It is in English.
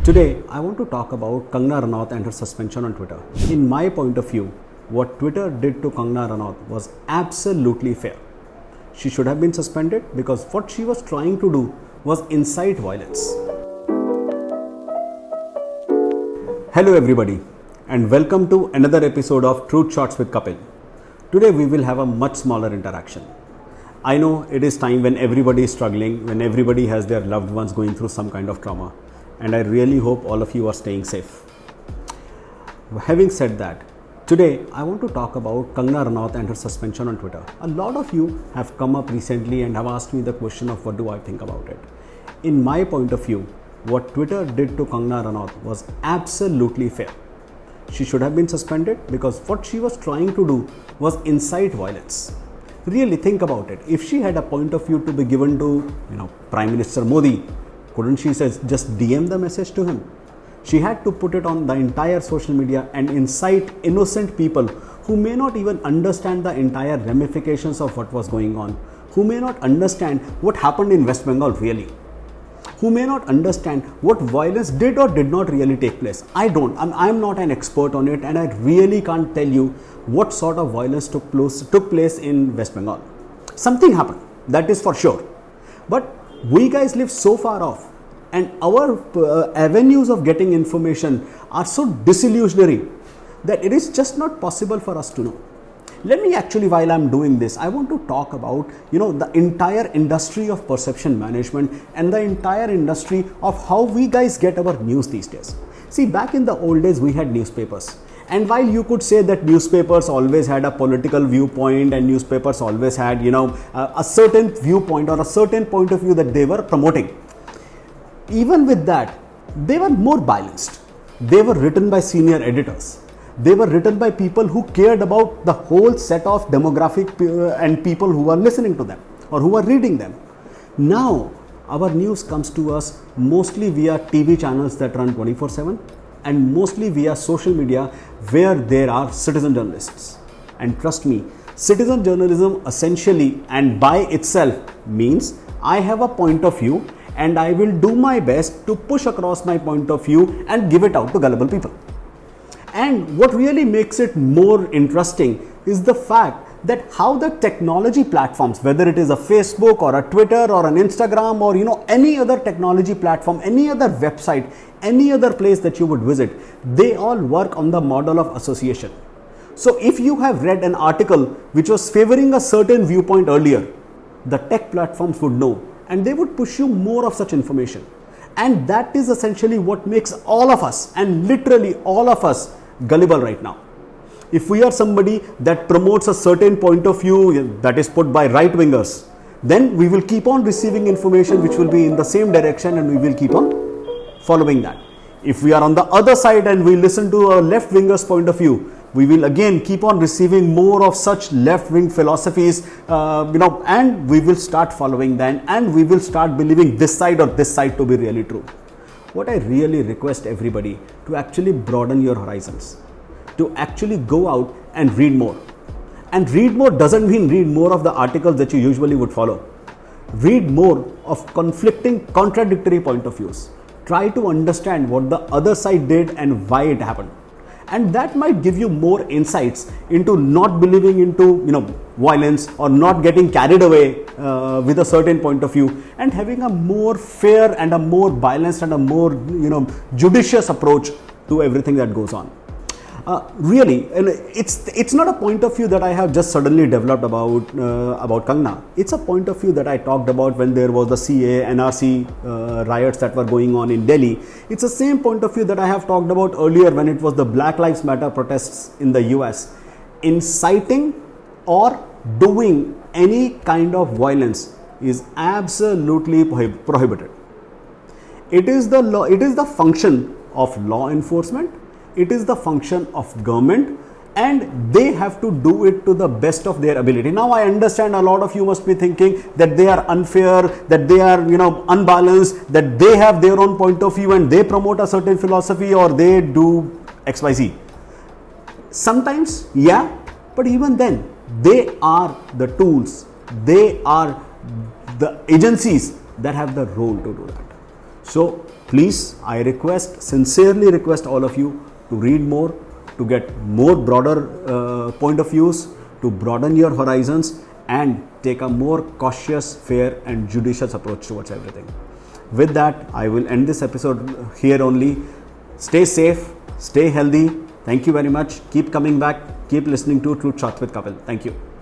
Today, I want to talk about Kangana Ranaut and her suspension on Twitter. In my point of view, what Twitter did to Kangana Ranaut was absolutely fair. She should have been suspended because what she was trying to do was incite violence. Hello everybody and welcome to another episode of Truth Shots with Kapil. Today we will have a much smaller interaction. I know it is time when everybody is struggling, when everybody has their loved ones going through some kind of trauma. And I really hope all of you are staying safe. Having said that, today I want to talk about Kangana Ranaut and her suspension on Twitter. A lot of you have come up recently and have asked me the question of what do I think about it. In my point of view, what Twitter did to Kangana Ranaut was absolutely fair. She should have been suspended because what she was trying to do was incite violence. Really think about it. If she had a point of view to be given to, Prime Minister Modi, couldn't she just DM the message to him? She had to put it on the entire social media and incite innocent people who may not even understand the entire ramifications of what was going on, who may not understand what happened in West Bengal really, who may not understand what violence did or did not really take place. I'm not an expert on it and I really can't tell you what sort of violence took place in West Bengal. Something happened, that is for sure. But we guys live so far off and our avenues of getting information are so disillusionary that it is just not possible for us to know. Let me actually, while I'm doing this, I want to talk about, the entire industry of perception management and the entire industry of how we guys get our news these days. See, back in the old days, we had newspapers. And while you could say that newspapers always had a political viewpoint and newspapers always had, a certain viewpoint or a certain point of view that they were promoting, even with that, they were more balanced. They were written by senior editors. They were written by people who cared about the whole set of demographic and people who are listening to them or who are reading them. Now, our news comes to us mostly via TV channels that run 24/7 and mostly via social media where there are citizen journalists. And trust me, citizen journalism essentially and by itself means I have a point of view and I will do my best to push across my point of view and give it out to gullible people. And what really makes it more interesting is the fact that how the technology platforms, whether it is a Facebook or a Twitter or an Instagram or any other technology platform, any other website, any other place that you would visit, they all work on the model of association. So if you have read an article which was favoring a certain viewpoint earlier, the tech platforms would know and they would push you more of such information. And that is essentially what makes all of us, and literally all of us, gullible right now. If we are somebody that promotes a certain point of view that is put by right wingers, then we will keep on receiving information which will be in the same direction and we will keep on following that. If we are on the other side and we listen to a left winger's point of view, we will again keep on receiving more of such left wing philosophies, and we will start following them and we will start believing this side or this side to be really true. What I really request everybody to actually broaden your horizons, to actually go out and read more. And read more doesn't mean read more of the articles that you usually would follow. Read more of conflicting, contradictory point of views. Try to understand what the other side did and why it happened. And that might give you more insights into not believing into violence or not getting carried away with a certain point of view and having a more fair and a more balanced and a more judicious approach to everything that goes on. Really, it's not a point of view that I have just suddenly developed about Kangana. It's a point of view that I talked about when there was the CA, NRC riots that were going on in Delhi. It's the same point of view that I have talked about earlier when it was the Black Lives Matter protests in the US. Inciting or doing any kind of violence is absolutely prohibited. It is the law. It is the function of law enforcement. It is the function of government and they have to do it to the best of their ability. Now I understand a lot of you must be thinking that they are unfair, that they are unbalanced, that they have their own point of view and they promote a certain philosophy or they do XYZ. Sometimes, yeah, but even then they are the tools, they are the agencies that have the role to do that. So please, I sincerely request all of you to read more, to get more broader point of views, to broaden your horizons and take a more cautious, fair and judicious approach towards everything. With that, I will end this episode here only. Stay safe, stay healthy. Thank you very much. Keep coming back. Keep listening to Truth Shots with Kapil. Thank you.